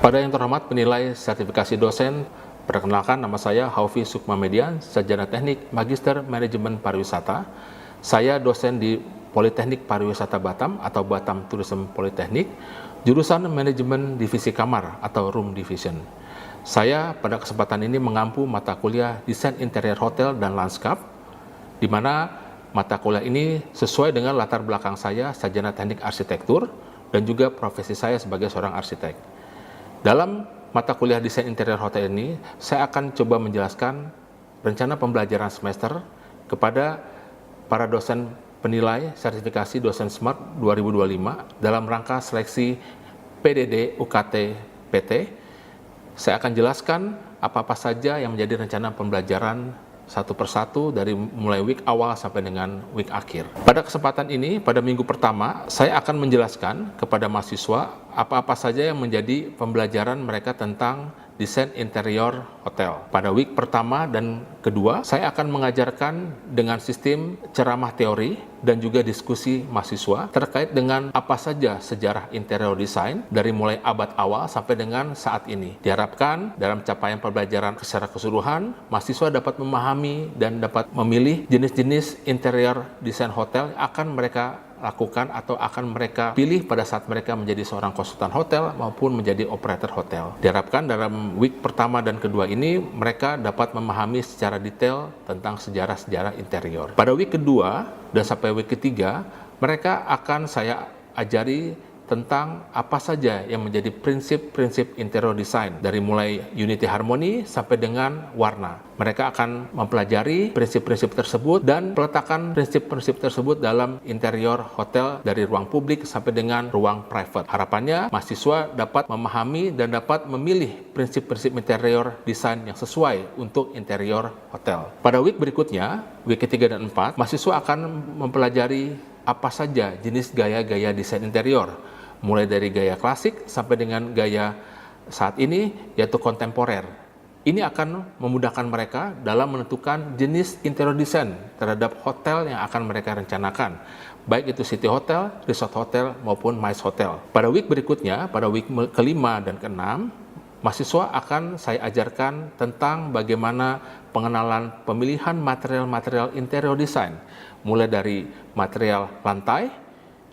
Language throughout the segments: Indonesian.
Pada yang terhormat penilai sertifikasi dosen, perkenalkan nama saya Haufi Sukmamedian, sarjana teknik Magister Manajemen Pariwisata. Saya dosen di Politeknik Pariwisata Batam atau Batam Tourism Polytechnic, jurusan Manajemen Divisi Kamar atau Room Division. Saya pada kesempatan ini mengampu mata kuliah Desain Interior Hotel dan Lanskap, di mana mata kuliah ini sesuai dengan latar belakang saya, sarjana teknik arsitektur, dan juga profesi saya sebagai seorang arsitek. Dalam mata kuliah Desain Interior Hotel ini, saya akan coba menjelaskan rencana pembelajaran semester kepada para dosen penilai sertifikasi dosen SMART 2025 dalam rangka seleksi PDD UKT PT. Saya akan jelaskan apa-apa saja yang menjadi rencana pembelajaran satu persatu dari mulai week awal sampai dengan week akhir. Pada kesempatan ini, pada minggu pertama, saya akan menjelaskan kepada mahasiswa apa-apa saja yang menjadi pembelajaran mereka tentang desain interior hotel. Pada week pertama dan kedua, saya akan mengajarkan dengan sistem ceramah teori dan juga diskusi mahasiswa terkait dengan apa saja sejarah interior design dari mulai abad awal sampai dengan saat ini. Diharapkan dalam capaian pembelajaran secara keseluruhan, mahasiswa dapat memahami dan dapat memilih jenis-jenis interior desain hotel yang akan mereka lakukan atau akan mereka pilih pada saat mereka menjadi seorang konsultan hotel maupun menjadi operator hotel. Diharapkan dalam week pertama dan kedua ini mereka dapat memahami secara detail tentang sejarah-sejarah interior. Pada week kedua dan sampai week ketiga, mereka akan saya ajari tentang apa saja yang menjadi prinsip-prinsip interior design dari mulai unity harmony sampai dengan warna. Mereka akan mempelajari prinsip-prinsip tersebut dan peletakan prinsip-prinsip tersebut dalam interior hotel dari ruang publik sampai dengan ruang private. Harapannya mahasiswa dapat memahami dan dapat memilih prinsip-prinsip interior design yang sesuai untuk interior hotel. Pada week berikutnya, week ketiga dan 4, mahasiswa akan mempelajari apa saja jenis gaya-gaya desain interior, mulai dari gaya klasik sampai dengan gaya saat ini yaitu kontemporer. Ini akan memudahkan mereka dalam menentukan jenis interior design terhadap hotel yang akan mereka rencanakan, baik itu city hotel, resort hotel, maupun MICE hotel. Pada week berikutnya, pada week kelima dan keenam, mahasiswa akan saya ajarkan tentang bagaimana pengenalan pemilihan material-material interior design, mulai dari material lantai,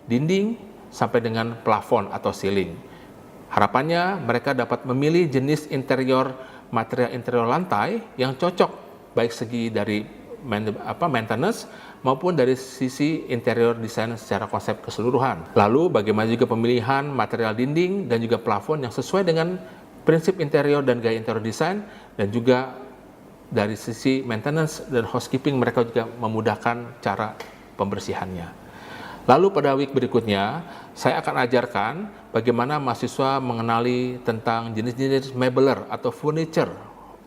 dinding, sampai dengan plafon atau ceiling. Harapannya mereka dapat memilih jenis material interior lantai yang cocok baik segi dari maintenance maupun dari sisi interior design secara konsep keseluruhan. Lalu bagaimana juga pemilihan material dinding dan juga plafon yang sesuai dengan prinsip interior dan gaya interior design, dan juga dari sisi maintenance dan housekeeping mereka juga memudahkan cara pembersihannya. Lalu pada week berikutnya, saya akan ajarkan bagaimana mahasiswa mengenali tentang jenis-jenis mebeler atau furniture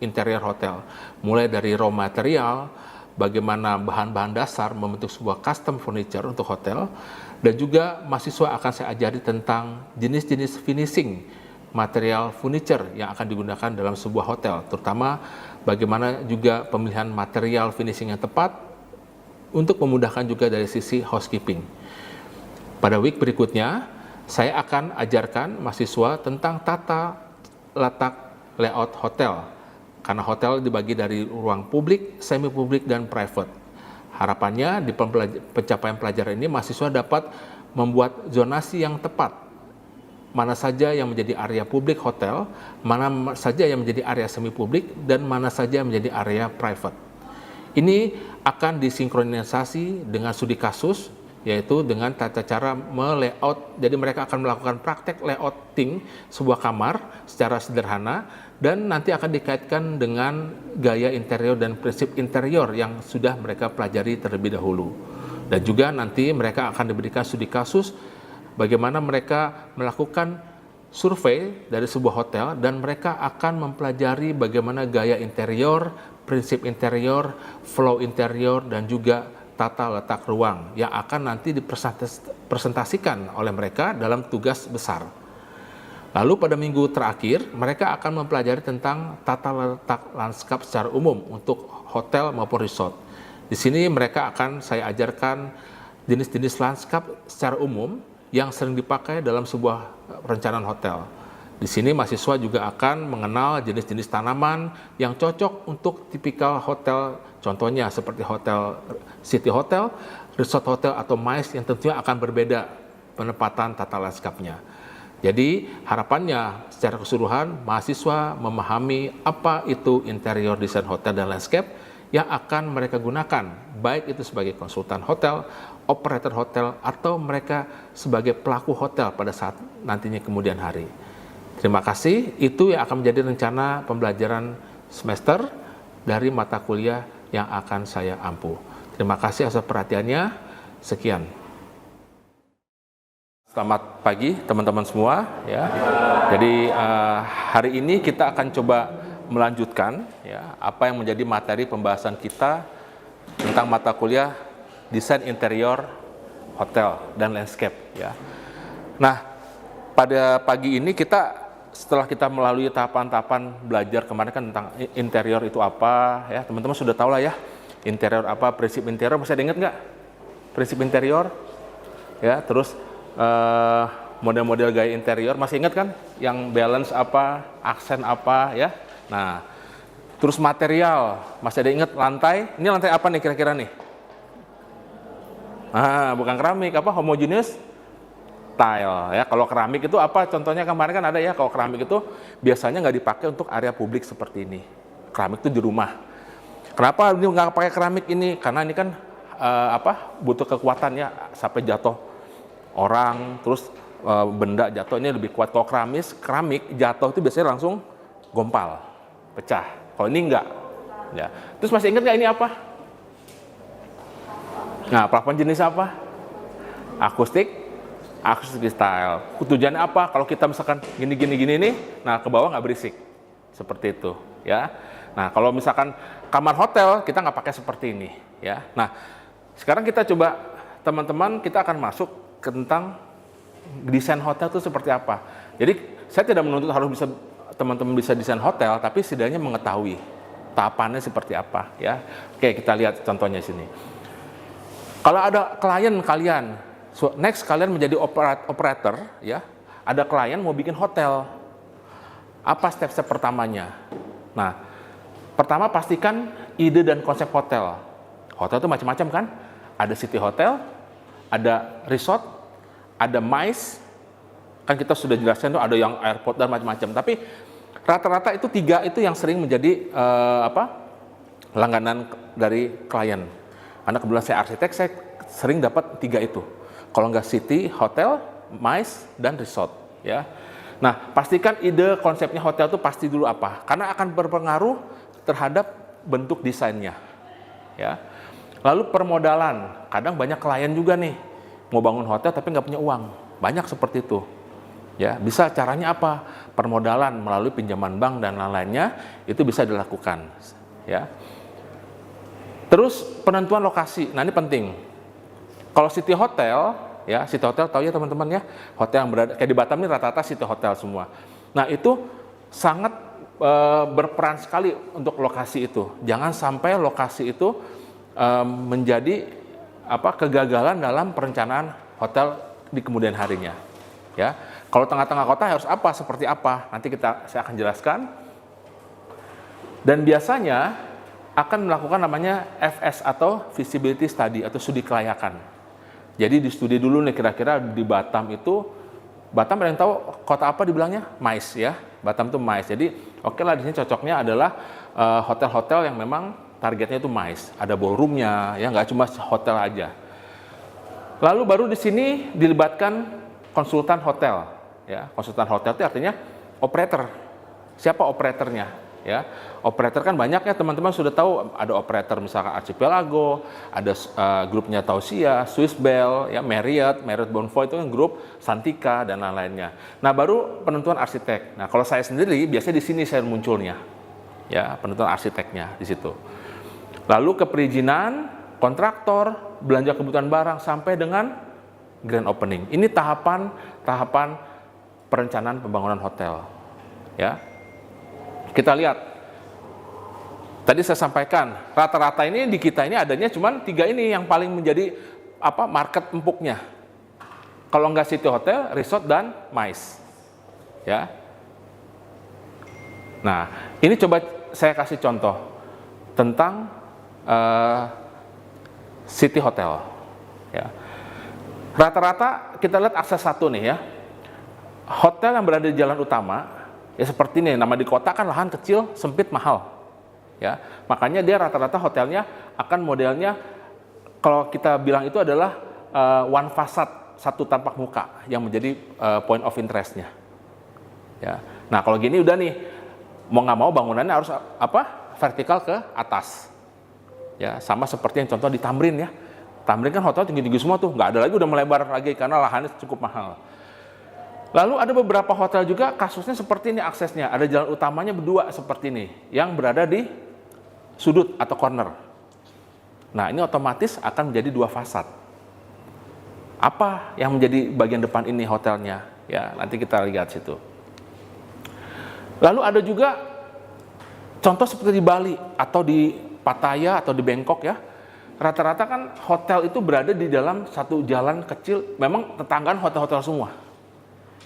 interior hotel. Mulai dari raw material, bagaimana bahan-bahan dasar membentuk sebuah custom furniture untuk hotel, dan juga mahasiswa akan saya ajari tentang jenis-jenis finishing material furniture yang akan digunakan dalam sebuah hotel, terutama bagaimana juga pemilihan material finishing yang tepat untuk memudahkan juga dari sisi housekeeping. Pada week berikutnya, saya akan ajarkan mahasiswa tentang tata letak layout hotel, karena hotel dibagi dari ruang publik, semi publik, dan private. Harapannya di pencapaian pelajaran ini mahasiswa dapat membuat zonasi yang tepat, mana saja yang menjadi area publik hotel, mana saja yang menjadi area semi publik, dan mana saja yang menjadi area private. Ini akan disinkronisasi dengan studi kasus, yaitu dengan tata cara melayout. Jadi mereka akan melakukan praktek layouting sebuah kamar secara sederhana, dan nanti akan dikaitkan dengan gaya interior dan prinsip interior yang sudah mereka pelajari terlebih dahulu. Dan juga nanti mereka akan diberikan studi kasus bagaimana mereka melakukan survei dari sebuah hotel, dan mereka akan mempelajari bagaimana gaya interior, prinsip interior, flow interior, dan juga tata letak ruang yang akan nanti dipresentasikan oleh mereka dalam tugas besar. Lalu pada minggu terakhir, mereka akan mempelajari tentang tata letak lanskap secara umum untuk hotel maupun resort. Di sini mereka akan saya ajarkan jenis-jenis lanskap secara umum yang sering dipakai dalam sebuah perencanaan hotel. Di sini mahasiswa juga akan mengenal jenis-jenis tanaman yang cocok untuk tipikal hotel, contohnya seperti hotel City Hotel, Resort Hotel atau MICE yang tentunya akan berbeda penempatan tata lanskapnya. Jadi harapannya secara keseluruhan mahasiswa memahami apa itu interior design hotel dan landscape yang akan mereka gunakan, baik itu sebagai konsultan hotel, operator hotel, atau mereka sebagai pelaku hotel pada saat nantinya kemudian hari. Terima kasih, itu yang akan menjadi rencana pembelajaran semester dari mata kuliah yang akan saya ampu. Terima kasih atas perhatiannya, sekian. Selamat pagi teman-teman semua. Ya. Jadi hari ini kita akan coba melanjutkan ya, apa yang menjadi materi pembahasan kita tentang mata kuliah desain interior hotel dan landscape. Ya. Nah, pada pagi ini setelah kita melalui tahapan-tahapan belajar kemarin kan tentang interior itu apa, ya teman-teman sudah tahu lah ya, interior apa, prinsip interior, masih ada ingat nggak? Prinsip interior, ya terus model-model gaya interior, masih ingat kan? Yang balance apa, aksen apa, ya. Nah, terus material, masih ada ingat lantai? Ini lantai apa nih kira-kira nih? Bukan keramik, apa? Homogeneous tile ya. Kalau keramik itu apa contohnya kemarin kan ada ya, kalau keramik itu biasanya nggak dipakai untuk area publik seperti ini. Keramik itu di rumah. Kenapa ini nggak pakai keramik ini? Karena ini kan butuh kekuatan ya, sampai jatuh orang, terus benda jatuh ini lebih kuat. Kalau keramik jatuh itu biasanya langsung gompal, pecah. Kalau ini enggak. Ya. Terus masih ingat nggak ini apa? Nah, plafon jenis apa? Akustik style. Tujuannya apa? Kalau kita misalkan gini nih, nah ke bawah nggak berisik, seperti itu, ya. Nah, kalau misalkan kamar hotel kita nggak pakai seperti ini, ya. Nah, sekarang kita coba teman-teman kita akan masuk ke tentang desain hotel itu seperti apa. Jadi saya tidak menuntut harus bisa teman-teman bisa desain hotel, tapi setidaknya mengetahui tahapannya seperti apa, ya. Oke, kita lihat contohnya sini. Kalau ada klien kalian. Next kalian menjadi operator, ya. Ada klien mau bikin hotel. Apa step-step pertamanya? Nah, pertama pastikan ide dan konsep hotel. Hotel itu macam-macam kan? Ada city hotel, ada resort, ada MICE. Kan kita sudah jelaskan tuh ada yang airport dan macam-macam. Tapi rata-rata itu 3 itu yang sering menjadi langganan dari klien. Karena kebetulan saya arsitek, saya sering dapat 3 itu. Kalau nggak city, hotel, MICE, dan resort, ya. Nah, pastikan ide konsepnya hotel itu pasti dulu apa, karena akan berpengaruh terhadap bentuk desainnya, ya. Lalu permodalan, kadang banyak klien juga nih mau bangun hotel tapi nggak punya uang, banyak seperti itu, ya. Bisa caranya apa? Permodalan melalui pinjaman bank dan lain-lainnya itu bisa dilakukan, ya. Terus penentuan lokasi, nah ini penting. Kalau city hotel, ya city hotel tahu ya teman-teman ya, hotel yang berada kayak di Batam ini rata-rata city hotel semua. Nah itu sangat berperan sekali untuk lokasi itu. Jangan sampai lokasi itu menjadi kegagalan dalam perencanaan hotel di kemudian harinya. Ya, kalau tengah-tengah kota harus apa, seperti apa? Nanti saya akan jelaskan. Dan biasanya akan melakukan namanya FS atau Feasibility Study atau studi kelayakan. Jadi di studi dulu nih kira-kira di Batam itu, Batam ada yang tahu kota apa dibilangnya? MICE ya, Batam itu MICE. Jadi oke lah di sini cocoknya adalah hotel-hotel yang memang targetnya itu MICE. Ada ballroomnya, ya nggak cuma hotel aja. Lalu baru di sini dilibatkan konsultan hotel. Ya, konsultan hotel itu artinya operator. Siapa operatornya? Ya, operator kan banyak ya teman-teman sudah tahu, ada operator misalkan Archipelago, ada grupnya Tausia, Swiss Bell, ya Marriott Bonvoy itu kan grup Santika dan lain-lainnya. Nah baru penentuan arsitek. Nah kalau saya sendiri biasanya di sini saya munculnya, ya penentuan arsiteknya di situ. Lalu ke perizinan, kontraktor, belanja kebutuhan barang sampai dengan grand opening. Ini tahapan perencanaan pembangunan hotel, ya. Kita lihat, tadi saya sampaikan, rata-rata ini di kita ini adanya cuma 3 ini yang paling menjadi market empuknya. Kalau nggak city hotel, resort, dan MICE. Ya. Nah, ini coba saya kasih contoh tentang city hotel. Ya. Rata-rata kita lihat akses satu nih ya. Hotel yang berada di jalan utama, ya seperti ini, nama di kota kan lahan kecil, sempit, mahal. Ya, makanya dia rata-rata hotelnya akan modelnya, kalau kita bilang itu adalah one facade, satu tampak muka yang menjadi point of interest-nya. Ya. Nah, kalau gini udah nih, mau nggak mau bangunannya harus apa? Vertikal ke atas. Ya, sama seperti yang contoh di Tamrin ya. Tamrin kan hotel tinggi-tinggi semua tuh, nggak ada lagi, udah melebar lagi karena lahannya cukup mahal. Lalu ada beberapa hotel juga kasusnya seperti ini aksesnya, ada jalan utamanya berdua seperti ini, yang berada di sudut atau corner. Nah, ini otomatis akan menjadi dua fasad. Apa yang menjadi bagian depan ini hotelnya? Ya, nanti kita lihat situ. Lalu ada juga contoh seperti di Bali atau di Pattaya atau di Bangkok ya. Rata-rata kan hotel itu berada di dalam satu jalan kecil, memang tetanggaan hotel-hotel semua.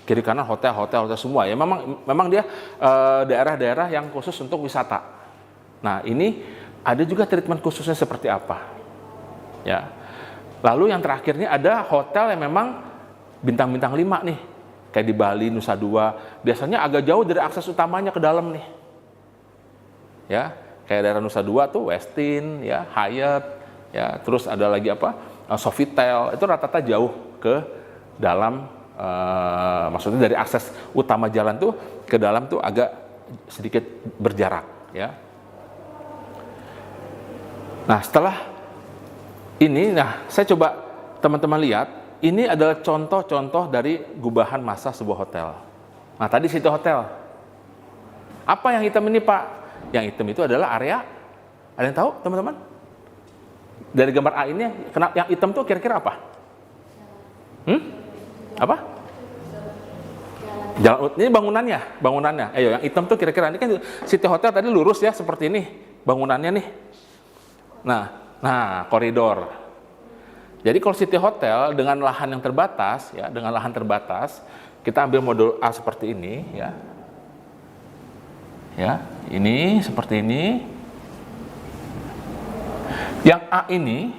Kiri kanan hotel semua ya. Memang dia daerah-daerah yang khusus untuk wisata. Nah, ini ada juga treatment khususnya seperti apa. Ya. Lalu yang terakhirnya ada hotel yang memang bintang-bintang 5 nih. Kayak di Bali, Nusa Dua, biasanya agak jauh dari akses utamanya ke dalam nih. Ya, kayak daerah Nusa Dua tuh Westin, ya, Hyatt, ya, terus ada lagi apa? Sofitel, itu rata-rata jauh ke dalam, maksudnya dari akses utama jalan tuh ke dalam tuh agak sedikit berjarak, ya. Nah, setelah ini, saya coba teman-teman lihat, ini adalah contoh-contoh dari gubahan massa sebuah hotel. Nah, tadi City Hotel. Apa yang hitam ini, Pak? Yang hitam itu adalah area, ada yang tahu teman-teman? Dari gambar A ini, yang hitam tuh kira-kira apa? Apa? Jalan, ini bangunannya. Ayo, yang hitam tuh kira-kira, ini kan City Hotel tadi lurus ya, seperti ini bangunannya nih. Nah, koridor. Jadi kalau City Hotel dengan lahan yang terbatas, ya, dengan lahan terbatas, kita ambil modul A seperti ini, ya. Ya, ini seperti ini. Yang A ini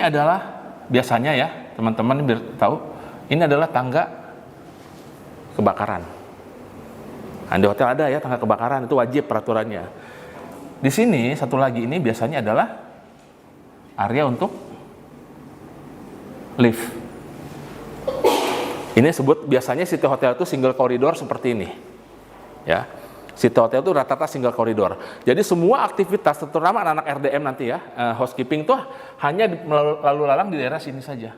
adalah biasanya ya, teman-teman biar tahu, ini adalah tangga kebakaran. Nah, di hotel ada ya tangga kebakaran, itu wajib peraturannya. Di sini satu lagi ini biasanya adalah area untuk lift. Ini sebut biasanya City Hotel itu single koridor seperti ini. Ya. City Hotel itu rata-rata single koridor. Jadi semua aktivitas, terutama anak-anak RDM nanti ya, housekeeping itu hanya lalu lalang di daerah sini saja.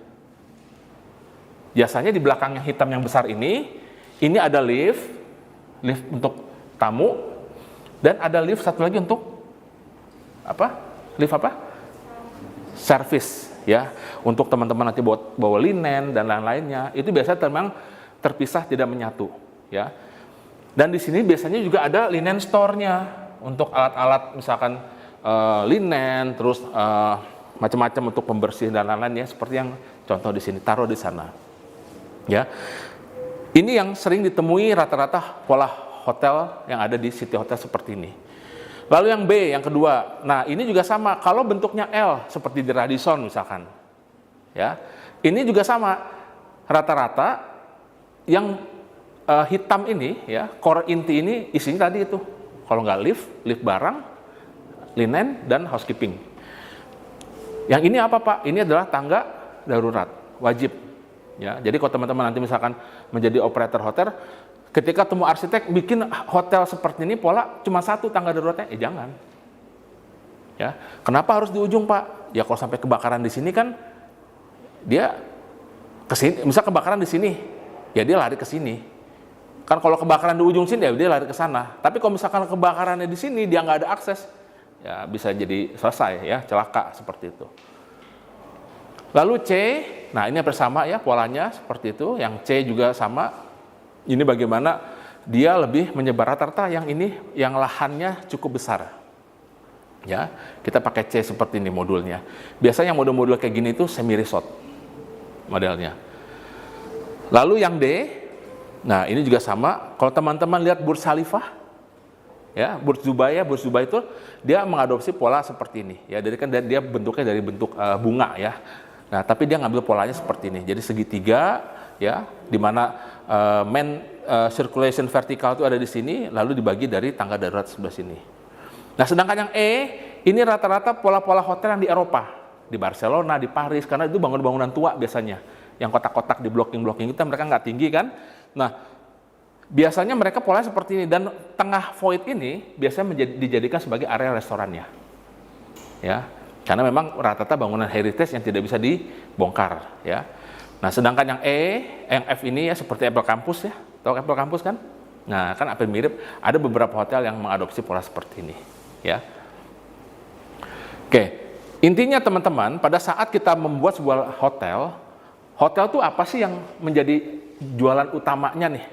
Biasanya di belakang yang hitam yang besar ini ada lift untuk tamu, dan ada lift satu lagi untuk apa? Lift apa? Service ya, untuk teman-teman nanti bawa linen dan lain-lainnya. Itu biasanya memang terpisah, tidak menyatu ya. Dan di sini biasanya juga ada linen store-nya untuk alat-alat misalkan linen, terus macam-macam untuk pembersih dan lain-lain ya, seperti yang contoh di sini, taruh di sana. Ya. Ini yang sering ditemui rata-rata pola hotel yang ada di City Hotel seperti ini. Lalu yang B, yang kedua, nah ini juga sama, kalau bentuknya L seperti di Radisson misalkan, ya, ini juga sama, rata-rata yang hitam ini, ya, core inti ini isinya tadi itu, kalau nggak lift barang, linen dan housekeeping. Yang ini apa Pak? Ini adalah tangga darurat, wajib, ya. Jadi kalau teman-teman nanti misalkan menjadi operator hotel, ketika temu arsitek bikin hotel seperti ini pola cuma satu tangga daruratnya, jangan. Ya, kenapa harus di ujung Pak? Ya kalau sampai kebakaran di sini kan dia ke sini, misal kebakaran di sini, ya dia lari ke sini. Kan kalau kebakaran di ujung sini ya dia lari ke sana. Tapi kalau misalkan kebakarannya di sini dia nggak ada akses, ya bisa jadi selesai ya, celaka seperti itu. Lalu C, nah ini bersama ya polanya seperti itu. Yang C juga sama. Ini bagaimana dia lebih menyebar, rata-rata yang ini yang lahannya cukup besar. Ya, kita pakai C seperti ini modulnya. Biasanya modul-modul kayak gini itu semi resort modelnya. Lalu yang D, Nah, ini juga sama. Kalau teman-teman lihat Burj Khalifah, ya, Burj Dubai itu dia mengadopsi pola seperti ini. Ya, jadi kan dia bentuknya dari bentuk bunga ya. Nah, tapi dia ngambil polanya seperti ini. Jadi segitiga, ya, di mana main circulation vertikal itu ada di sini, lalu dibagi dari tangga darurat sebelah sini. Nah, sedangkan yang E ini rata-rata pola-pola hotel yang di Eropa, di Barcelona, di Paris, karena itu bangunan-bangunan tua biasanya. Yang kotak-kotak di blocking-blocking itu mereka nggak tinggi kan. Nah, biasanya mereka polanya seperti ini, dan tengah void ini biasanya dijadikan sebagai area restorannya. Ya, karena memang rata-rata bangunan heritage yang tidak bisa dibongkar, ya. Nah, sedangkan yang yang F ini ya seperti Apple Campus ya. Tahu Apple Campus kan? Nah, kan hampir mirip, ada beberapa hotel yang mengadopsi pola seperti ini, ya. Oke, intinya teman-teman, pada saat kita membuat sebuah hotel itu apa sih yang menjadi jualan utamanya nih?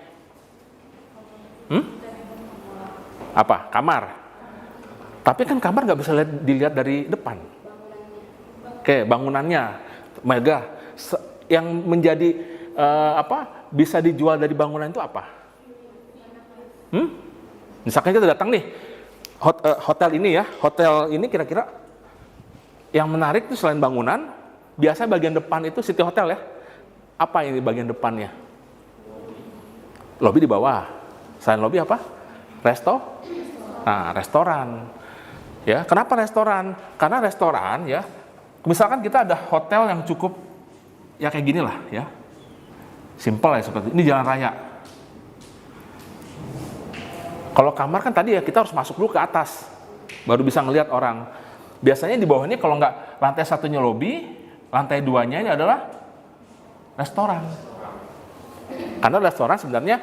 Apa? Kamar. Tapi kan kamar nggak bisa dilihat dari depan. Oke, bangunannya megah. Yang menjadi bisa dijual dari bangunan itu apa? Misalkan kita datang nih, hotel ini ya, hotel ini kira-kira yang menarik itu selain bangunan, biasanya bagian depan itu City Hotel ya. Apa ini bagian depannya? Lobby di bawah. Selain lobby apa? Nah, restoran. Ya, kenapa restoran? Karena restoran ya, misalkan kita ada hotel yang cukup ya kayak gini lah ya. Simple ya seperti ini, jalan raya. Kalau kamar kan tadi ya kita harus masuk dulu ke atas, baru bisa ngelihat orang. Biasanya di bawah ini kalau nggak lantai satunya lobby, lantai duanya ini adalah restoran. Karena restoran sebenarnya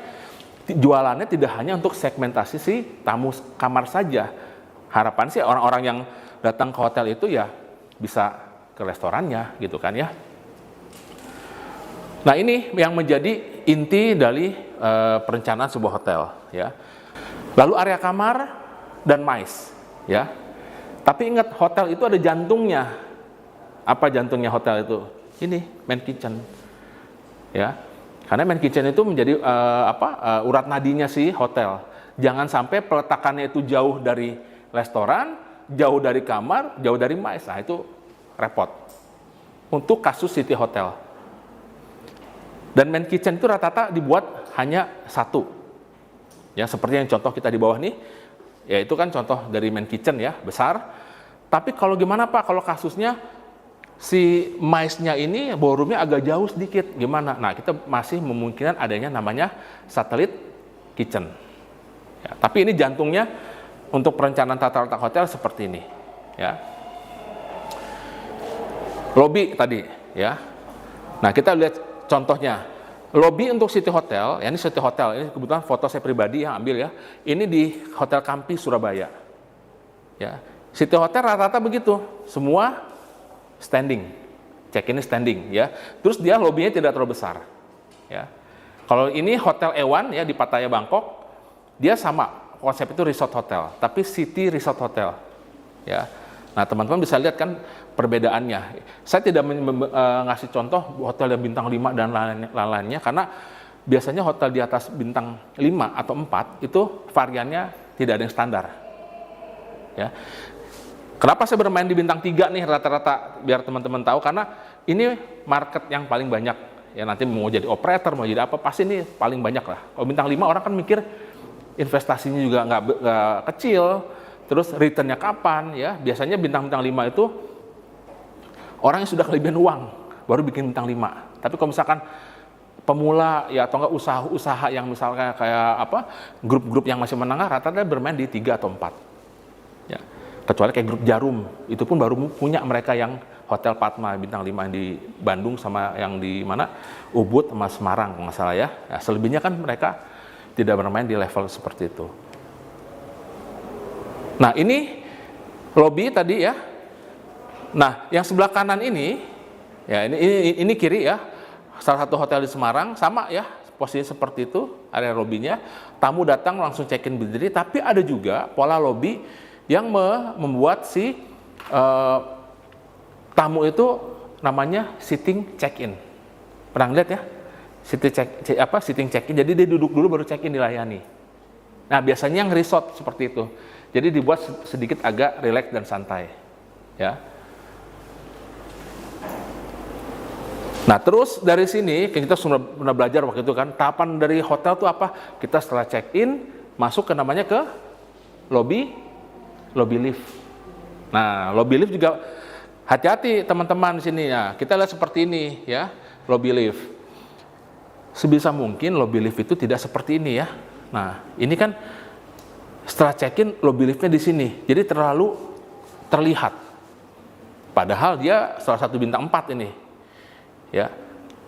jualannya tidak hanya untuk segmentasi si tamu kamar saja. Harapan sih orang-orang yang datang ke hotel itu ya bisa ke restorannya gitu kan ya. Nah, ini yang menjadi inti dari perencanaan sebuah hotel ya. Lalu area kamar dan MICE ya. Tapi ingat, hotel itu ada jantungnya. Apa jantungnya hotel itu? Ini main kitchen. Ya. Karena main kitchen itu menjadi urat nadinya si hotel. Jangan sampai peletakannya itu jauh dari restoran, jauh dari kamar, jauh dari MICE. Nah, itu repot. Untuk kasus City Hotel. Dan main kitchen itu rata-rata dibuat hanya satu. Ya, seperti yang contoh kita di bawah nih, ya itu kan contoh dari main kitchen ya, besar. Tapi kalau gimana Pak, kalau kasusnya si MICE-nya ini ballroom-nya agak jauh sedikit, gimana? Nah, kita masih memungkinkan adanya namanya satellite kitchen. Ya, tapi ini jantungnya untuk perencanaan tata letak hotel seperti ini. Ya. Lobby tadi, ya. Nah, kita lihat contohnya. Lobby untuk City Hotel, ya ini City Hotel, ini kebetulan foto saya pribadi yang ambil ya. Ini di Hotel Kampi, Surabaya. Ya. City Hotel rata-rata begitu, semua standing, check-in standing ya. Terus dia lobbynya tidak terlalu besar. Ya. Kalau ini Hotel Ewan ya di Pattaya Bangkok, dia sama konsep itu resort hotel, tapi city resort hotel. Ya. Nah, teman-teman bisa lihat kan perbedaannya. Saya tidak ngasih contoh hotel yang bintang 5 dan lain-lainnya karena biasanya hotel di atas bintang 5 atau 4 itu variannya tidak ada yang standar. Ya. Kenapa saya bermain di bintang 3 nih rata-rata biar teman-teman tahu, karena ini market yang paling banyak. Ya, nanti mau jadi operator, mau jadi apa, pasti ini paling banyak lah. Kalau bintang 5 orang kan mikir investasinya juga nggak kecil, terus returnnya kapan ya. Biasanya bintang-bintang 5 itu orang yang sudah kelebihan uang baru bikin bintang 5. Tapi kalau misalkan pemula ya atau enggak usaha-usaha yang misalnya kayak apa, grup-grup yang masih menengah rata-rata bermain di 3 atau 4. Ya. Kecuali kayak grup Jarum, itu pun baru punya mereka yang Hotel Padma bintang 5 yang di Bandung sama yang di mana Ubud sama Semarang kalau nggak salah ya. Nah, selebihnya kan mereka tidak bermain di level seperti itu. Nah, ini lobby tadi ya. Nah, yang sebelah kanan ini ya ini kiri ya. Salah satu hotel di Semarang sama ya, posisi seperti itu, area lobbynya. Tamu datang langsung check-in berdiri, tapi ada juga pola lobby yang membuat si tamu itu namanya sitting check-in. Pernah lihat ya? sitting check-in. Jadi dia duduk dulu baru check-in dilayani. Nah, biasanya yang resort seperti itu. Jadi dibuat sedikit agak rileks dan santai. Ya. Nah, terus dari sini kita sudah pernah belajar waktu itu kan, tahapan dari hotel itu apa? Kita setelah check-in masuk ke namanya ke lobby lift. Nah, lobby lift juga hati-hati teman-teman di sini ya. Kita lihat seperti ini ya, lobby lift. Sebisa mungkin lobby lift itu tidak seperti ini ya. Nah, ini kan setelah check-in lobby liftnya di sini. Jadi terlalu terlihat. Padahal dia salah satu bintang 4 ini. Ya.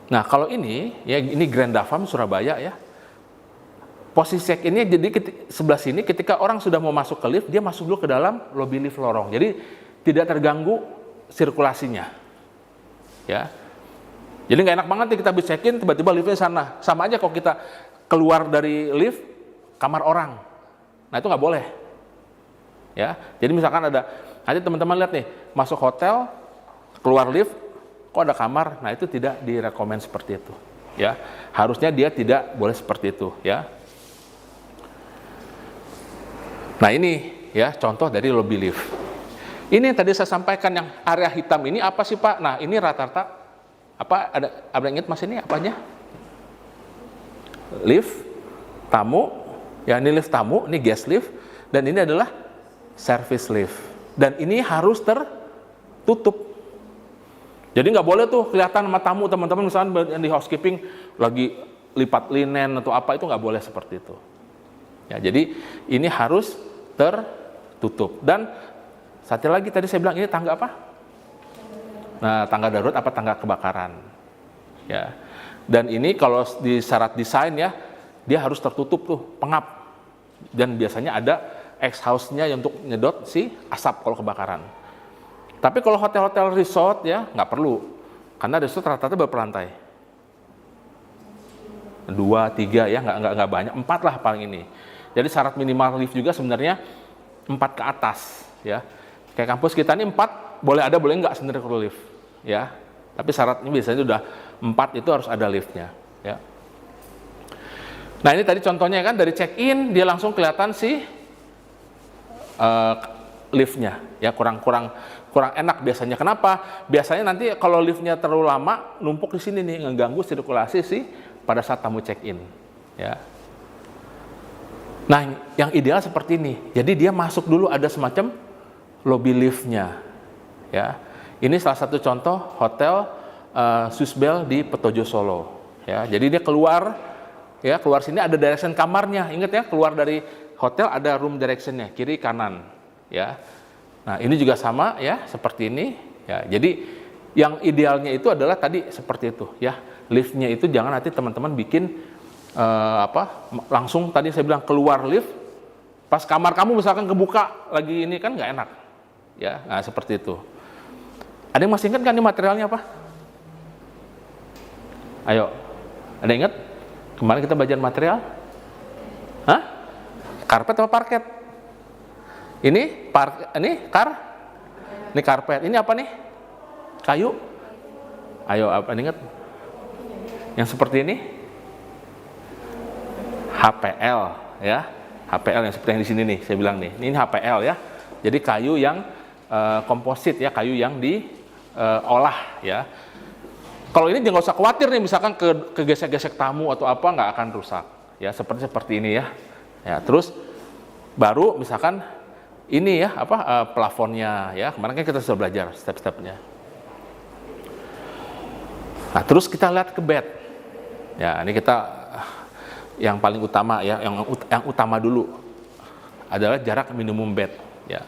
Nah, kalau ini ya, ini Grand Davam Surabaya ya. Posisi check-innya jadi sebelah sini, ketika orang sudah mau masuk ke lift, dia masuk dulu ke dalam lobby lift lorong. Jadi tidak terganggu sirkulasinya. Ya. Jadi nggak enak banget nih kita habis check-in tiba-tiba liftnya sana. Sama aja kalau kita keluar dari lift kamar orang. Nah, itu nggak boleh. Ya. Jadi misalkan ada, nanti teman-teman lihat nih, masuk hotel, keluar lift, kok ada kamar, nah itu tidak direkomend seperti itu, ya. Harusnya dia tidak boleh seperti itu, ya. Nah, ini ya contoh dari lobby lift. Ini yang tadi saya sampaikan, yang area hitam ini apa sih Pak? Nah, ini rata-rata apa, ada ingat Mas ini apanya? Lift tamu, ya ini lift tamu, ini guest lift, dan ini adalah service lift. Dan ini harus tertutup. Jadi nggak boleh tuh kelihatan sama tamu, teman-teman misalnya yang di housekeeping lagi lipat linen atau apa, itu nggak boleh seperti itu. Ya, jadi ini harus tertutup. Dan satu lagi tadi saya bilang ini tangga apa? Nah, tangga darurat apa tangga kebakaran. Ya. Dan ini kalau di syarat desain ya, dia harus tertutup tuh, pengap. Dan biasanya ada exhaust-nya untuk nyedot si asap kalau kebakaran. Tapi kalau hotel-hotel resort ya nggak perlu, karena resort rata-rata berpelantai 2, 3 ya, nggak banyak, 4 lah paling ini. Jadi syarat minimal lift juga sebenarnya 4 ke atas ya. Kayak kampus kita ini 4 boleh ada boleh nggak sebenarnya kalau lift ya. Tapi syaratnya biasanya udah 4 itu harus ada liftnya ya. Nah, ini tadi contohnya kan dari check-in dia langsung kelihatan si liftnya ya, kurang enak biasanya. Kenapa? Biasanya nanti kalau liftnya terlalu lama numpuk di sini nih, ngeganggu sirkulasi sih pada saat tamu check-in ya. Nah, yang ideal seperti ini. Jadi dia masuk dulu ada semacam lobby liftnya ya. Ini salah satu contoh hotel Swissbell di Petojo Solo ya. Jadi dia keluar sini ada direction kamarnya. Ingat ya, keluar dari hotel ada room directionnya, kiri kanan ya. Nah, ini juga sama ya, seperti ini ya. Jadi yang idealnya itu adalah tadi seperti itu ya. Liftnya itu jangan nanti teman-teman bikin langsung tadi saya bilang keluar lift, pas kamar kamu misalkan kebuka lagi, ini kan nggak enak ya. Nah, seperti itu. Ada yang masih ingat kan ini materialnya apa? Ayo, ada ingat? Kemarin kita belajar material? Hah? Karpet apa parket? Ini karpet. Ini apa nih? Kayu? Ayo, apa ingat? Yang seperti ini? HPL ya. HPL yang seperti yang di sini nih, saya bilang nih. Ini HPL ya. Jadi kayu yang komposit ya, kayu yang diolah ya. Kalau ini jangan usah khawatir nih, misalkan kegesek-gesek tamu atau apa, nggak akan rusak ya, seperti ini ya. Ya, terus baru misalkan ini ya plafonnya ya. Kemarin kan kita sudah belajar step-stepnya. Nah, terus kita lihat ke bed. Ya, ini kita yang paling utama ya, yang utama dulu adalah jarak minimum bed ya.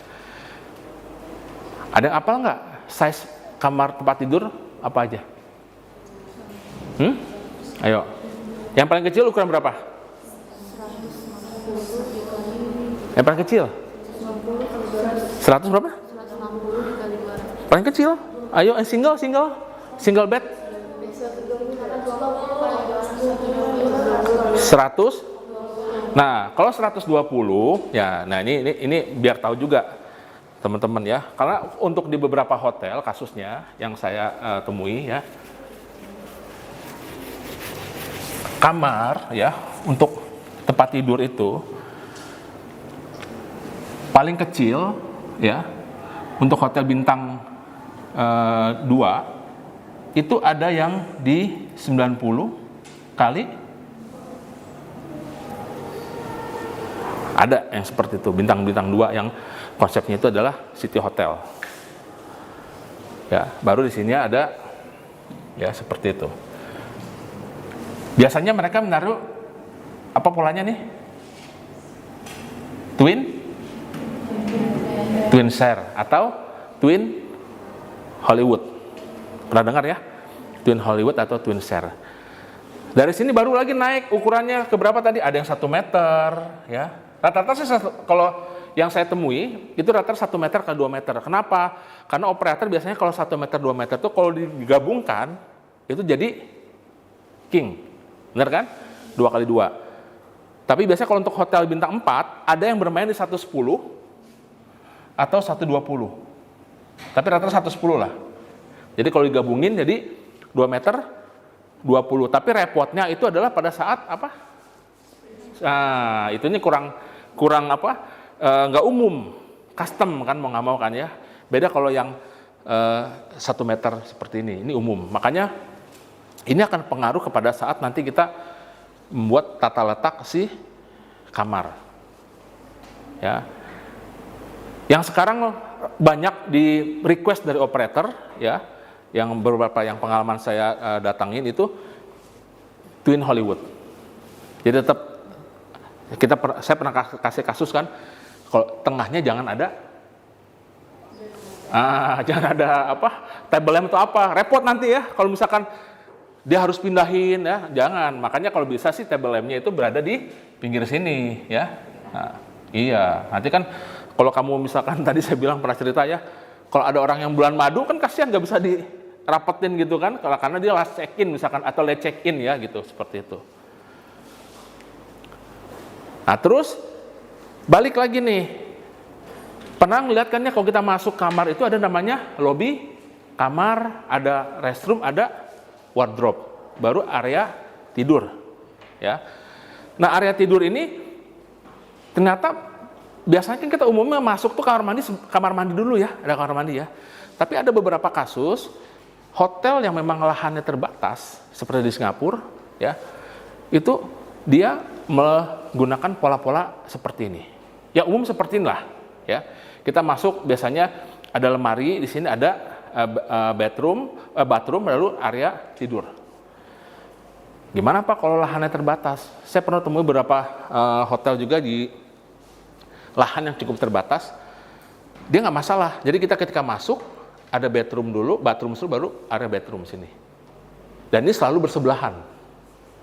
Ada yang apal nggak size kamar tempat tidur apa aja? Ayo. Yang paling kecil ukuran berapa? 150. Yang paling kecil? 100 berapa? 160 paling kecil. Ayo, single bed. 100. Nah, kalau 120 ya, nah ini biar tahu juga teman-teman ya. Karena untuk di beberapa hotel kasusnya yang saya temui ya. kamar ya untuk tempat tidur itu paling kecil ya untuk hotel bintang 2 itu ada yang di 90 kali, ada yang seperti itu bintang-bintang 2 yang konsepnya itu adalah city hotel ya. Baru di sini ada ya seperti itu. Biasanya mereka menaruh apa polanya nih? Twin share atau twin Hollywood. Pernah dengar ya? Twin Hollywood atau twin share. Dari sini baru lagi naik ukurannya ke berapa tadi? Ada yang 1 meter ya. Rata-rata kalau yang saya temui itu rata-rata 1 meter ke 2 meter. Kenapa? Karena operator biasanya kalau 1 meter 2 meter itu kalau digabungkan itu jadi king. Benar kan? 2 kali 2. Tapi biasanya kalau untuk hotel bintang 4 ada yang bermain di 110 atau 120. Tapi rata-rata 110 lah. Jadi kalau digabungin jadi 2 meter 20. Tapi repotnya itu adalah pada saat apa? Nah, itunya kurang apa? Nggak umum, custom kan mau nggak mau kan ya. Beda kalau yang 1 meter seperti ini umum. Makanya ini akan pengaruh kepada saat nanti kita membuat tata letak si kamar. Ya. Yang sekarang banyak di request dari operator ya, yang beberapa yang pengalaman saya datangin itu Twin Hollywood. Jadi tetap saya pernah kasih kasus kan, kalau tengahnya jangan ada jangan ada apa table lamp atau apa, repot nanti ya kalau misalkan dia harus pindahin ya, jangan. Makanya kalau bisa sih table lamp-nya itu berada di pinggir sini ya. Nah, iya, nanti kan kalau kamu misalkan tadi saya bilang pernah cerita ya, kalau ada orang yang bulan madu kan kasihan nggak bisa dirapetin gitu kan, karena dia last check in misalkan atau late check in ya gitu, seperti itu. Nah terus balik lagi nih, pernah ngeliat kan ya kalau kita masuk kamar itu ada namanya lobby kamar, ada restroom, ada wardrobe, baru area tidur ya. Nah area tidur ini ternyata biasanya kan kita umumnya masuk tuh kamar mandi dulu ya, ada kamar mandi ya. Tapi ada beberapa kasus hotel yang memang lahannya terbatas seperti di Singapura ya, itu dia menggunakan pola-pola seperti ini. Ya umum seperti inilah ya. Kita masuk biasanya ada lemari, di sini ada bathroom lalu area tidur. Gimana Pak kalau lahannya terbatas? Saya pernah temui beberapa hotel juga di lahan yang cukup terbatas. Dia nggak masalah. Jadi kita ketika masuk ada bathroom dulu baru area bedroom sini. Dan ini selalu bersebelahan.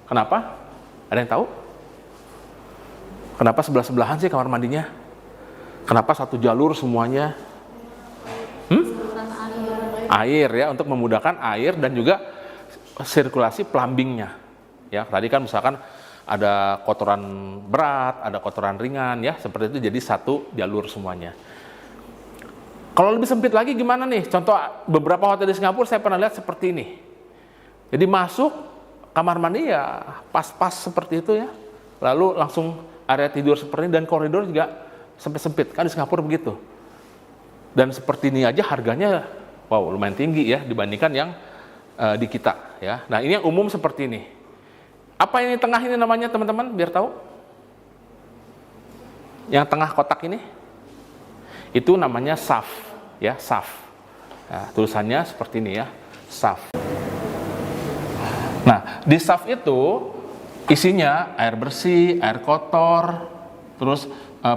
Kenapa? Ada yang tahu? Kenapa sebelah-sebelahan sih kamar mandinya? Kenapa satu jalur semuanya? Air ya, untuk memudahkan air dan juga sirkulasi plumbingnya ya. Tadi kan misalkan ada kotoran berat, ada kotoran ringan ya, seperti itu, jadi satu jalur semuanya. Kalau lebih sempit lagi gimana nih? Contoh beberapa hotel di Singapura saya pernah lihat seperti ini. Jadi masuk kamar mandi ya pas-pas seperti itu ya, lalu langsung area tidur seperti ini, dan koridor juga sempit-sempit kan di Singapura begitu. Dan seperti ini aja harganya wow, lumayan tinggi ya dibandingkan yang di kita ya. Nah, ini yang umum seperti ini. Apa ini tengah ini namanya teman-teman biar tahu? Yang tengah kotak ini itu namanya saf ya, saf. Nah, tulisannya seperti ini ya, saf. Nah, di saf itu isinya air bersih, air kotor, terus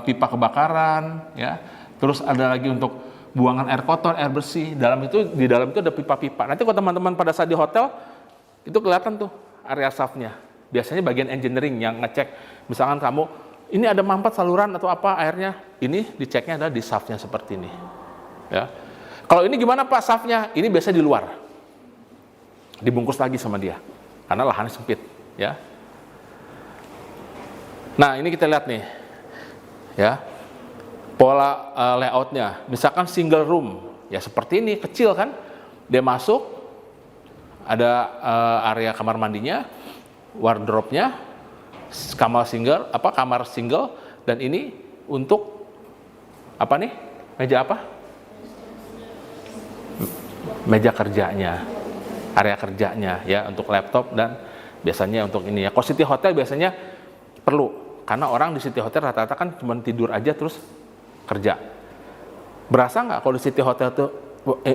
pipa kebakaran ya. Terus ada lagi untuk buangan air kotor, air bersih. Di dalam itu ada pipa-pipa. Nanti kalau teman-teman pada saat di hotel itu kelihatan tuh area safnya. Biasanya bagian engineering yang ngecek. Misalkan kamu ini ada mampet saluran atau apa airnya, ini diceknya adalah di safnya seperti ini. Ya. Kalau ini gimana Pak safnya? Ini biasanya di luar. Dibungkus lagi sama dia. Karena lahannya sempit, ya. Nah, ini kita lihat nih. Ya. Pola layoutnya, misalkan single room, ya seperti ini, kecil kan, dia masuk, ada area kamar mandinya, wardrobe-nya, kamar single, dan ini untuk apa nih? Meja apa? Meja kerjanya, area kerjanya ya, untuk laptop dan biasanya untuk ini ya. Kalau City Hotel biasanya perlu, karena orang di City Hotel rata-rata kan cuma tidur aja terus kerja. Berasa nggak kalau di City Hotel tuh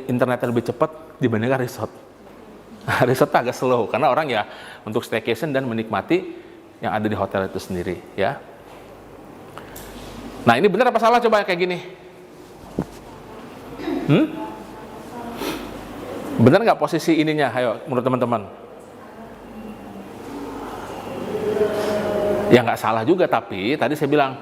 internetnya lebih cepat dibandingkan resort? Resort agak slow karena orang ya untuk staycation dan menikmati yang ada di hotel itu sendiri ya. Nah, ini benar apa salah coba kayak gini? Benar nggak posisi ininya? Ayo, menurut teman-teman. Ya nggak salah juga, tapi tadi saya bilang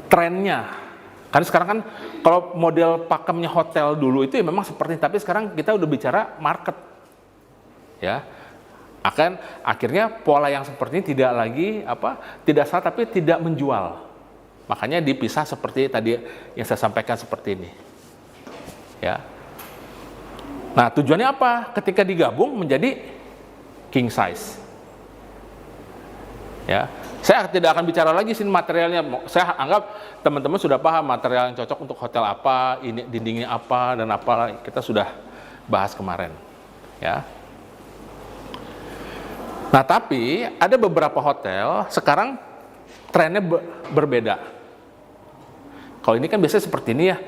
trennya. Kan sekarang kan kalau model pakemnya hotel dulu itu ya memang seperti, tapi sekarang kita udah bicara market. Ya. Akhirnya pola yang seperti ini tidak lagi tidak salah tapi tidak menjual. Makanya dipisah seperti tadi yang saya sampaikan seperti ini. Ya. Nah, tujuannya apa? Ketika digabung menjadi king size. Ya. Saya tidak akan bicara lagi sini materialnya. Saya anggap teman-teman sudah paham material yang cocok untuk hotel apa, ini dindingnya apa dan apa. Kita sudah bahas kemarin. Ya. Nah, tapi ada beberapa hotel sekarang trennya berbeda. Kalau ini kan biasanya seperti ini ya,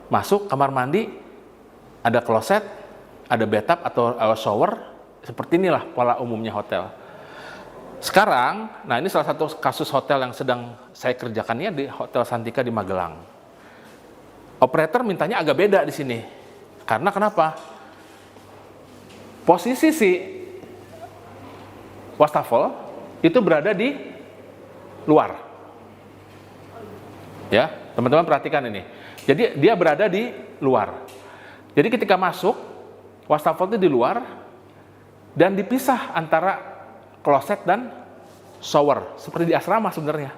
masuk kamar mandi, ada kloset, ada bathtub atau shower, seperti inilah pola umumnya hotel. Sekarang, nah ini salah satu kasus hotel yang sedang saya kerjakannya di Hotel Santika di Magelang. Operator mintanya agak beda di sini, karena kenapa? Posisi si wastafel itu berada di luar. Ya, teman-teman perhatikan ini. Jadi dia berada di luar. Jadi ketika masuk, wastafel itu di luar dan dipisah antara kloset dan shower, seperti di asrama sebenarnya.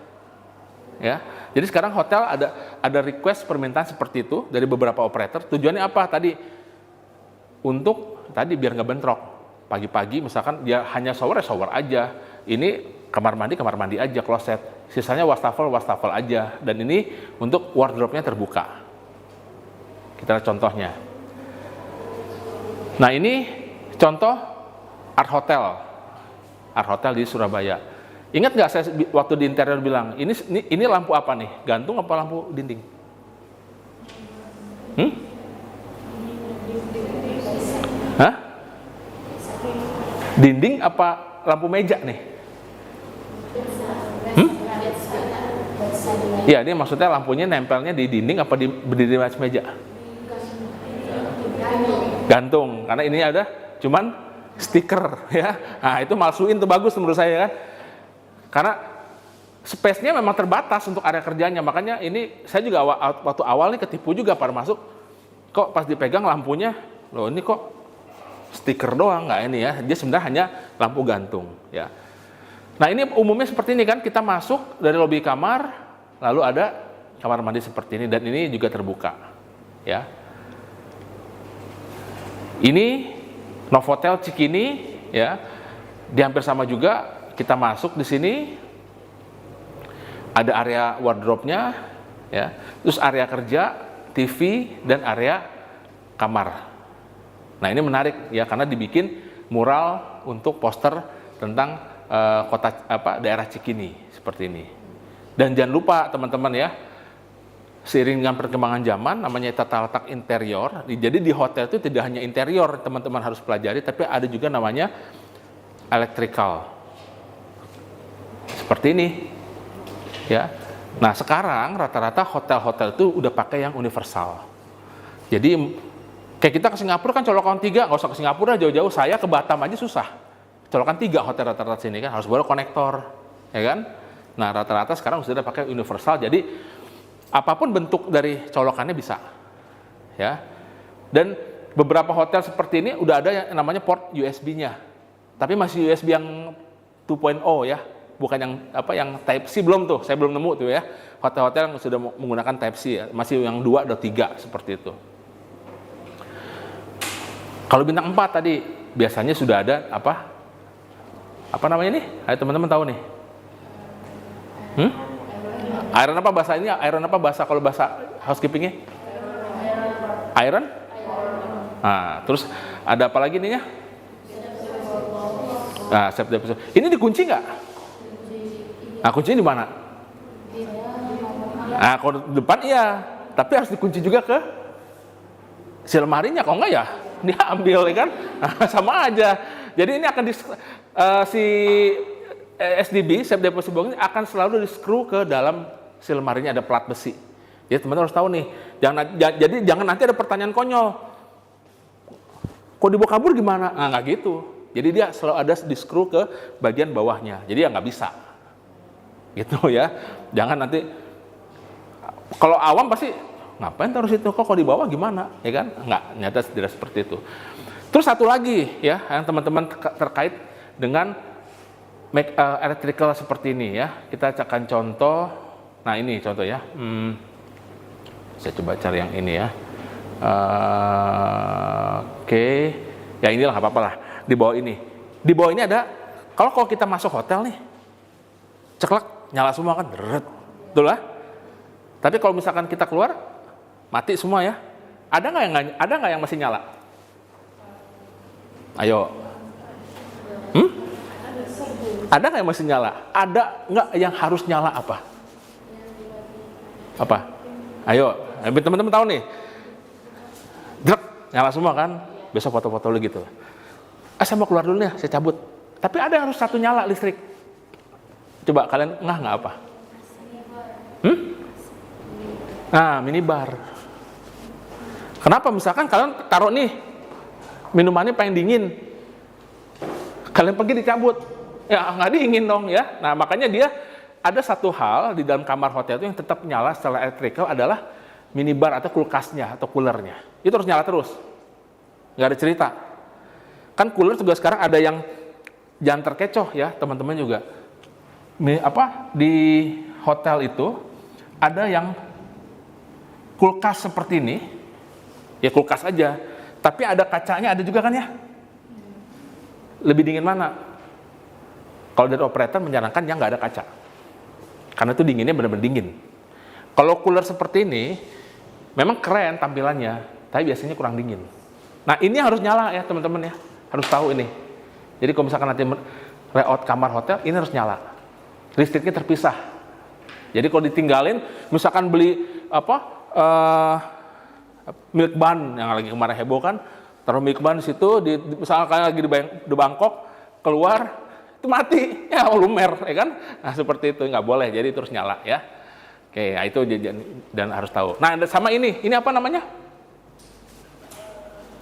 Ya. Jadi sekarang hotel ada request permintaan seperti itu dari beberapa operator. Tujuannya apa tadi? Untuk tadi biar nggak bentrok. Pagi-pagi misalkan dia hanya shower ya shower aja. Ini kamar mandi aja, kloset. Sisanya wastafel aja. Dan ini untuk wardrobe-nya terbuka. Kita lihat contohnya. Nah, ini contoh art hotel di Surabaya. Ingat nggak saya waktu di interior bilang, ini lampu apa nih? Gantung apa lampu dinding? Hah? Dinding apa lampu meja nih? Iya, ini maksudnya lampunya nempelnya di dinding apa berdiri di atas meja? Gantung, karena ini ada cuman stiker ya. Nah, itu malsuin tuh, bagus menurut saya kan. Karena space-nya memang terbatas untuk area kerjanya. Makanya ini saya juga waktu awal nih ketipu juga pada masuk. Kok pas dipegang lampunya, loh ini kok stiker doang, nggak ini ya. Dia sebenarnya hanya lampu gantung ya. Nah, ini umumnya seperti ini kan, kita masuk dari lobi kamar, lalu ada kamar mandi seperti ini, dan ini juga terbuka ya. Ini Novotel Cikini ya. Di hampir sama juga, kita masuk di sini ada area wardrobe-nya ya. Terus area kerja, TV dan area kamar. Nah, ini menarik ya karena dibikin mural untuk poster tentang daerah Cikini seperti ini. Dan jangan lupa teman-teman ya, seiring dengan perkembangan zaman namanya tata letak interior. Jadi di hotel itu tidak hanya interior teman-teman harus pelajari, tapi ada juga namanya electrical. Seperti ini. Ya. Nah, sekarang rata-rata hotel-hotel itu udah pakai yang universal. Jadi kayak kita ke Singapura kan colokan 3, nggak usah ke Singapura jauh-jauh, saya ke Batam aja susah. Colokan 3 hotel rata-rata sini kan harus bawa konektor, ya kan? Nah, rata-rata sekarang sudah pakai universal, jadi apapun bentuk dari colokannya bisa, ya. Dan beberapa hotel seperti ini udah ada yang namanya port USB-nya, tapi masih USB yang 2.0 ya, bukan yang Type C, belum tuh, saya belum nemu tuh ya. Hotel-hotel yang sudah menggunakan Type C, ya. Masih yang 2 atau 3 seperti itu. Kalau bintang 4 tadi biasanya sudah ada Apa namanya nih? Ayo teman-teman tahu nih. Iron apa bahasa ini? Iron apa bahasa kalau bahasa housekeepingnya? Iron? Nah, terus ada apa lagi nih ya? Nah, safe deposit. Ini dikunci nggak? Nah, kuncinya di mana? Nah, kalau di depan iya, tapi harus dikunci juga ke si lemarinya. Kalau enggak ya dia ambil, ya kan? Nah, sama aja. Jadi ini akan si SDB, safe deposit box ini akan selalu di-screw ke dalam si lemarinya, ada plat besi. Jadi teman-teman harus tahu nih, jadi jangan nanti ada pertanyaan konyol. Kok dibawa kabur gimana? Nah, nggak gitu. Jadi dia selalu ada di-screw ke bagian bawahnya. Jadi ya nggak bisa. Gitu ya. Jangan nanti, kalau awam pasti, ngapain taruh situ? Kok di bawah gimana? Ya kan? Nggak, nyata tidak seperti itu. Terus satu lagi ya, yang teman-teman terkait dengan electrical seperti ini ya. Kita akan contoh. Nah ini contoh ya. Saya coba cari yang ini ya. Oke. Ya inilah, nggak apa-apa lah. Di bawah ini. Di bawah ini ada, kalau kita masuk hotel nih, ceklek, nyala semua kan, betul lah. Tapi kalau misalkan kita keluar, mati semua ya. Ada nggak yang masih nyala? Ayo. Ada nggak yang masih nyala? Ada nggak yang harus nyala apa? Apa? Ayo, teman-teman tahu nih. Nyala semua kan? Besok foto-foto lu gitu. Saya mau keluar dulu nih, saya cabut. Tapi ada yang harus satu nyala listrik. Coba kalian nggak apa? Nah, minibar. Kenapa? Misalkan kalian taruh nih, minumannya pengen dingin. Kalian pergi dicabut. Ya, nggak dingin dong ya. Nah, makanya dia ada satu hal di dalam kamar hotel itu yang tetap nyala secara electrical adalah minibar atau kulkasnya atau coolernya. Itu harus nyala terus. Nggak ada cerita. Kan cooler juga sekarang ada yang jangan terkecoh ya, teman-teman juga. Di hotel itu ada yang kulkas seperti ini, ya kulkas aja, tapi ada kacanya, ada juga kan ya? Lebih dingin mana? Kalau dari operator menyarankan yang nggak ada kaca, karena itu dinginnya benar-benar dingin. Kalau cooler seperti ini, memang keren tampilannya, tapi biasanya kurang dingin. Nah ini harus nyala ya teman-teman ya, harus tahu ini. Jadi kalau misalkan nanti layout kamar hotel, ini harus nyala, listriknya terpisah. Jadi kalau ditinggalin, misalkan beli milk bun yang lagi kemarin heboh kan, taruh milk bun di situ, misalkan lagi di Bangkok, keluar itu mati, ya lumer, ya kan? Nah seperti itu nggak boleh, jadi terus nyala ya. Oke, ya itu dan harus tahu. Nah sama ini apa namanya?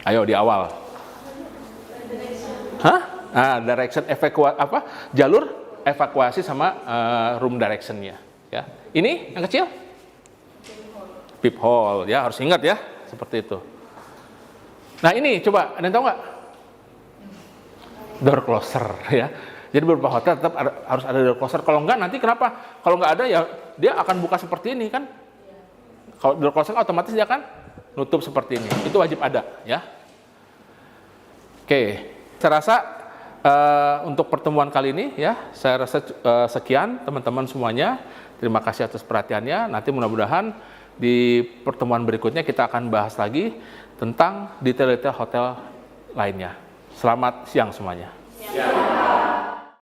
Ayo di awal. Nah, direction jalur evakuasi sama room directionnya. Ya, ini yang kecil. Peephole, ya harus ingat ya, seperti itu. Nah ini coba, ada yang tahu nggak? Door closer ya. Jadi beberapa hotel tetap harus ada door closer. Kalau nggak nanti kenapa? Kalau nggak ada ya dia akan buka seperti ini kan. Kalau door closer otomatis dia akan nutup seperti ini. Itu wajib ada ya. Oke, saya rasa untuk pertemuan kali ini ya, saya rasa sekian teman-teman semuanya. Terima kasih atas perhatiannya. Nanti mudah-mudahan di pertemuan berikutnya kita akan bahas lagi tentang detail-detail hotel lainnya. Selamat siang semuanya.